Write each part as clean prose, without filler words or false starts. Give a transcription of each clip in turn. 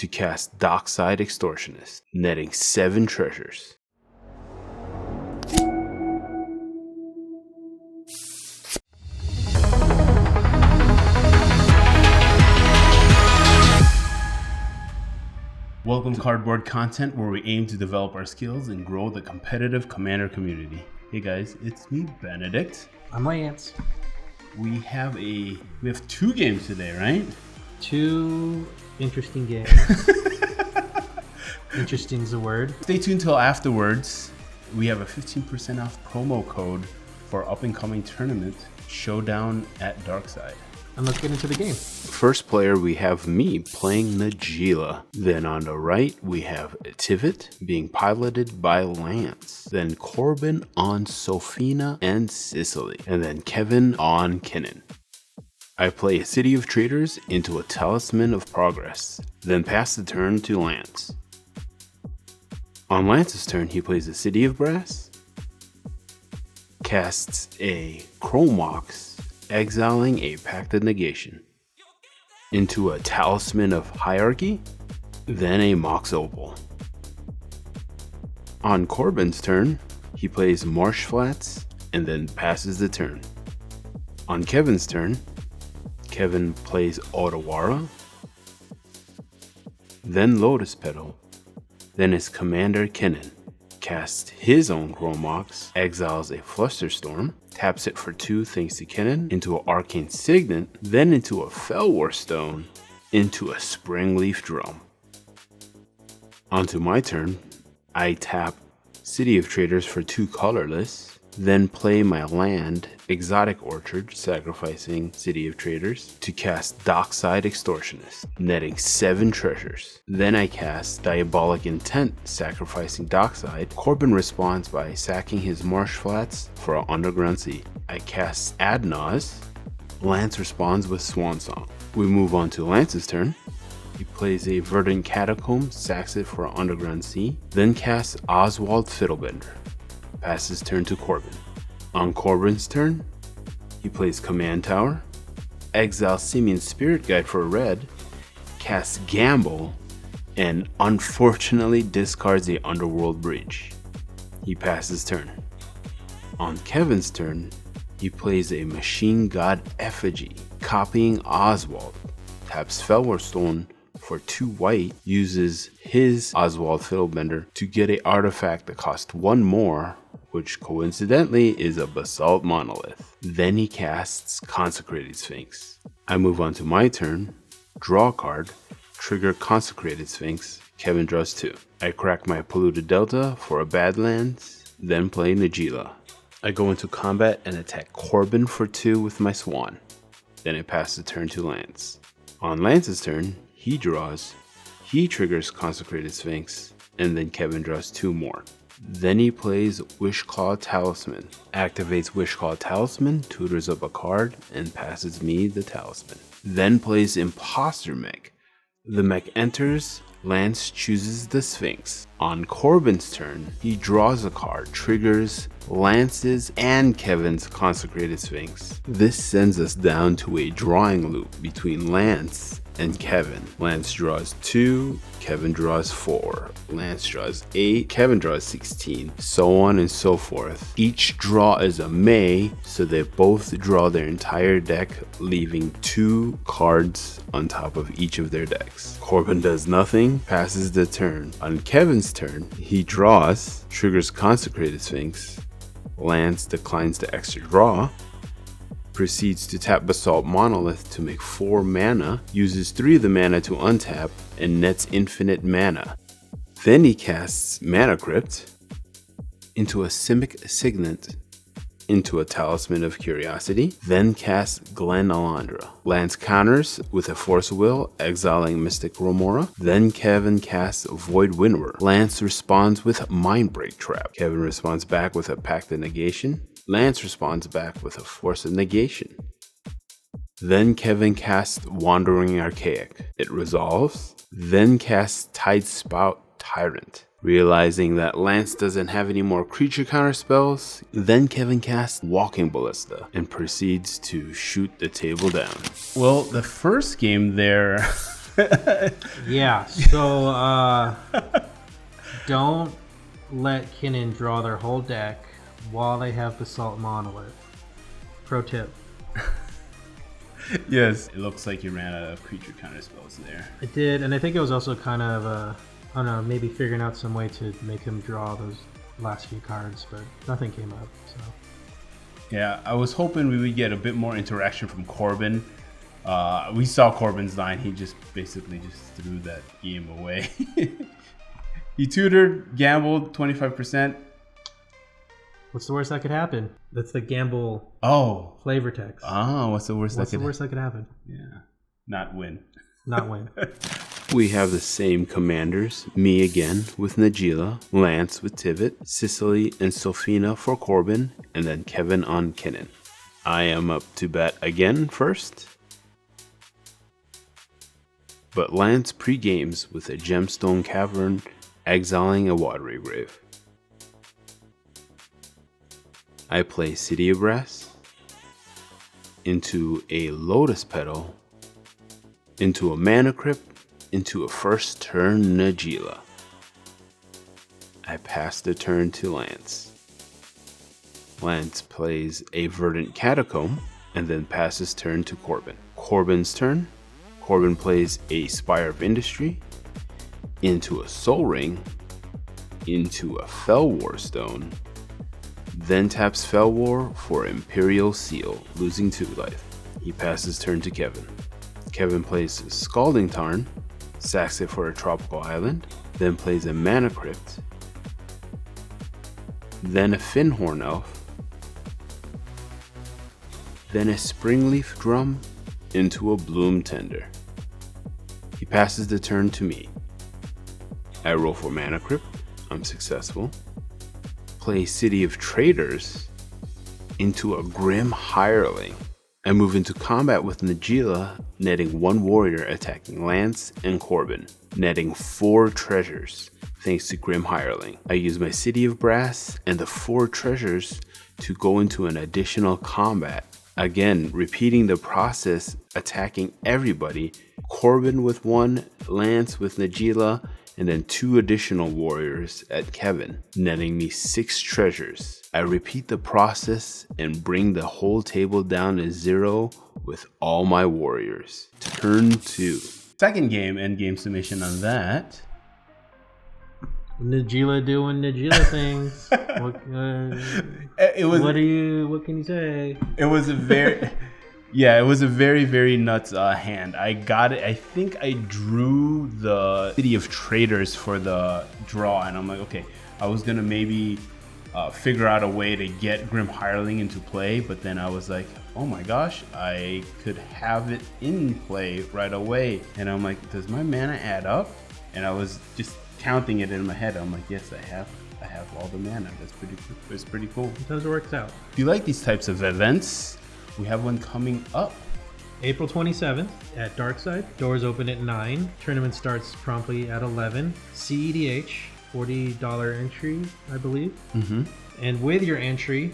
to cast Darkside Extortionist, netting 7 treasures. Welcome to Cardboard Content, where we aim to develop our skills and grow the competitive Commander community. Hey guys, it's me, Benedict. I'm Lance. We have 2 games today, right? 2 interesting games. Interesting's a word. Stay tuned till afterwards. We have a 15% off promo code for up and coming tournament, Showdown at Darkside. And let's get into the game. First player, we have me playing Najeela. Then on the right, we have Tivit being piloted by Lance. Then Corbin on Sophina and Cecily. And then Kevin on Kinnan. I play a City of Traders into a Talisman of Progress. Then pass the turn to Lance. On Lance's turn, he plays a City of Brass. Casts a Chrome Mox, exiling a Pact of Negation into a Talisman of Hierarchy, then a Mox Opal. On Corbin's turn, he plays Marsh Flats and then passes the turn. On Kevin's turn, Kevin plays Otawara, then Lotus Petal, then his commander Kinnan casts his own Chrome Mox, exiles a Flusterstorm, taps it for 2 thanks to Kinnan, into an Arcane Signet, then into a Fellwar Stone, into a Springleaf Drum. Onto my turn, I tap City of Traders for 2 colorless, then play my land, Exotic Orchard, sacrificing City of Traders, to cast Darkside Extortionist, netting 7 treasures. Then I cast Diabolic Intent, sacrificing Darkside. Corbin responds by sacking his Marsh Flats for an Underground Sea. I cast Adnaz. Lance responds with Swan Song. We move on to Lance's turn. He plays a Verdant Catacomb, sacks it for an Underground Sea, then casts Oswald Fiddlebender. Passes turn to Corbin. On Corbin's turn, he plays Command Tower, exiles Simian Spirit Guide for a red, casts Gamble, and unfortunately discards the Underworld Bridge. He passes turn. On Kevin's turn, he plays a Machine God Effigy, copying Oswald, taps Fellwar Stone for 2 white, uses his Oswald Fiddlebender to get an artifact that costs 1 more, which coincidentally is a Basalt Monolith. Then he casts Consecrated Sphinx. I move on to my turn, draw a card, trigger Consecrated Sphinx. Kevin draws 2. I crack my Polluted Delta for a Badlands, then play Najeela. I go into combat and attack Corbin for 2 with my Swan. Then I pass the turn to Lance. On Lance's turn, he draws, he triggers Consecrated Sphinx, and then Kevin draws 2 more. Then he plays Wishclaw Talisman, activates Wishclaw Talisman, tutors up a card, and passes me the Talisman. Then plays Imposter Mech. The mech enters, Lance chooses the Sphinx. On Corbin's turn, he draws a card, triggers Lance's and Kevin's Consecrated Sphinx. This sends us down to a drawing loop between Lance and Kevin. Lance draws 2, Kevin draws 4, Lance draws 8, Kevin draws 16, so on and so forth. Each draw is a May, so they both draw their entire deck, leaving 2 cards on top of each of their decks. Corbin does nothing, passes the turn. On Kevin's turn, he draws, triggers Consecrated Sphinx. Lance declines the extra draw, proceeds to tap Basalt Monolith to make 4 mana, uses 3 of the mana to untap, and nets infinite mana. Then he casts Mana Crypt into a Simic Signet, into a Talisman of Curiosity, then casts Glen Alondra. Lance counters with a Force of Will, exiling Mystic Remora. Then Kevin casts Void Winnower. Lance responds with Mindbreak Trap. Kevin responds back with a Pact of Negation. Lance responds back with a Force of Negation. Then Kevin casts Wandering Archaic. It resolves. Then casts Tidespout Tyrant. Realizing that Lance doesn't have any more creature counter spells, then Kevin casts Walking Ballista and proceeds to shoot the table down. Well, the first game there, Yeah, so don't let Kinnan draw their whole deck while they have Basalt Monolith. Pro tip. Yes. It looks like you ran out of creature counter spells there. It did, and I think it was also kind of, I don't know, maybe figuring out some way to make him draw those last few cards, but nothing came up, so. Yeah, I was hoping we would get a bit more interaction from Corbin. We saw Corbin's line. He just basically just threw that game away. He tutored, gambled 25%. What's the worst that could happen? That's the gamble flavor text. What's the worst that could happen? Yeah, not win. Not win. We have the same commanders, me again with Najeela, Lance with Tivit, Cecily and Sophina for Corbin, and then Kevin on Kinnan. I am up to bat again first, but Lance pre-games with a Gemstone Cavern, exiling a Watery Grave. I play City of Brass into a Lotus Petal, into a Mana Crypt, into a first turn Najeela. I pass the turn to Lance. Lance plays a Verdant Catacomb and then passes turn to Corbin. Corbin's turn. Corbin plays a Spire of Industry into a Soul Ring, into a Fell War Stone, then taps Fell War for Imperial Seal, losing 2 life. He passes turn to Kevin. Kevin plays Scalding Tarn, sacks it for a Tropical Island, then plays a Mana Crypt, then a Finhorn Elf, then a Springleaf Drum into a Bloom Tender. He passes the turn to me. I roll for Mana Crypt, I'm successful. Play City of Traders into a Grim Hireling. I move into combat with Najeela, netting 1 warrior attacking Lance and Corbin, netting 4 treasures thanks to Grim Hireling. I use my City of Brass and the 4 treasures to go into an additional combat. Again, repeating the process, attacking everybody. Corbin with 1, Lance with Najeela, and then 2 additional warriors at Kevin, netting me 6 treasures. I repeat the process and bring the whole table down to 0 with all my warriors. Turn 2. Second game, end game submission on that. Najeela doing Najeela things. What can you say? It was a very... Yeah, it was a very, very nuts hand. I got it. I think I drew the City of Traders for the draw, and I'm like, okay, I was gonna maybe figure out a way to get Grim Hireling into play, but then I was like, oh my gosh, I could have it in play right away. And I'm like, does my mana add up? And I was just counting it in my head. I'm like, yes, I have all the mana. That's pretty cool. Sometimes it works out. If you like these types of events, we have one coming up. April 27th at Darkside. Doors open at 9. Tournament starts promptly at 11. cEDH, $40 entry, I believe. Mm-hmm. And with your entry,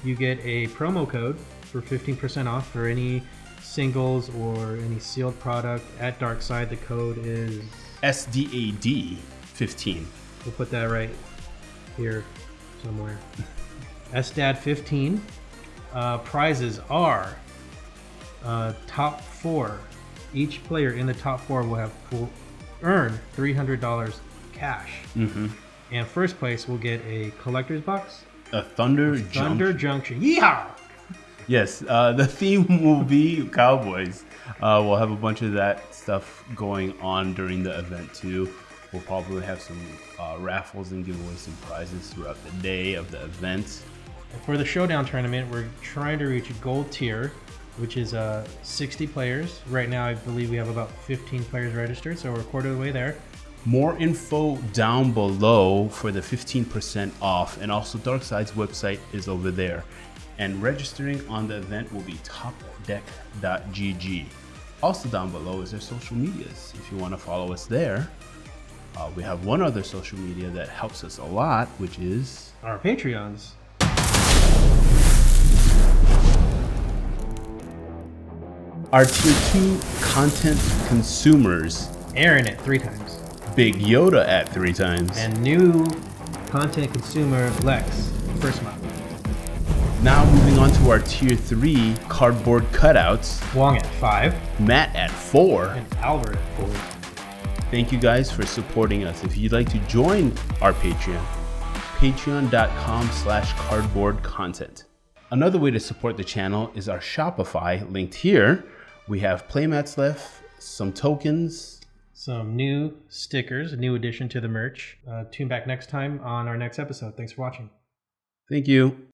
you get a promo code for 15% off for any singles or any sealed product at Darkside. The code is SDAD 15. We'll put that right here somewhere. SDAD 15. Prizes are top 4. Each player in the top 4 will earn $300 cash. Mm-hmm. And first place will get a collector's box. A Thunder Junction. Yeehaw! Yes, the theme will be Cowboys. We'll have a bunch of that stuff going on during the event too. We'll probably have some raffles and give away some prizes throughout the day of the event. For the Showdown tournament, we're trying to reach a gold tier, which is 60 players. Right now, I believe we have about 15 players registered, so we're a quarter of the way there. More info down below for the 15% off, and also Darkside's website is over there. And registering on the event will be topdeck.gg. Also down below is their social medias. If you want to follow us there, we have one other social media that helps us a lot, which is our Patreons. Our tier 2 content consumers. Aaron at 3 times. Big Yoda at 3 times. And new content consumer Lex, first month. Now moving on to our tier 3 cardboard cutouts. Wong at 5. Matt at 4. And Albert at 4. Thank you guys for supporting us. If you'd like to join our Patreon, patreon.com/cardboardcontent. Another way to support the channel is our Shopify linked here. We have playmats left, some tokens, some new stickers, a new addition to the merch. Tune back next time on our next episode. Thanks for watching. Thank you.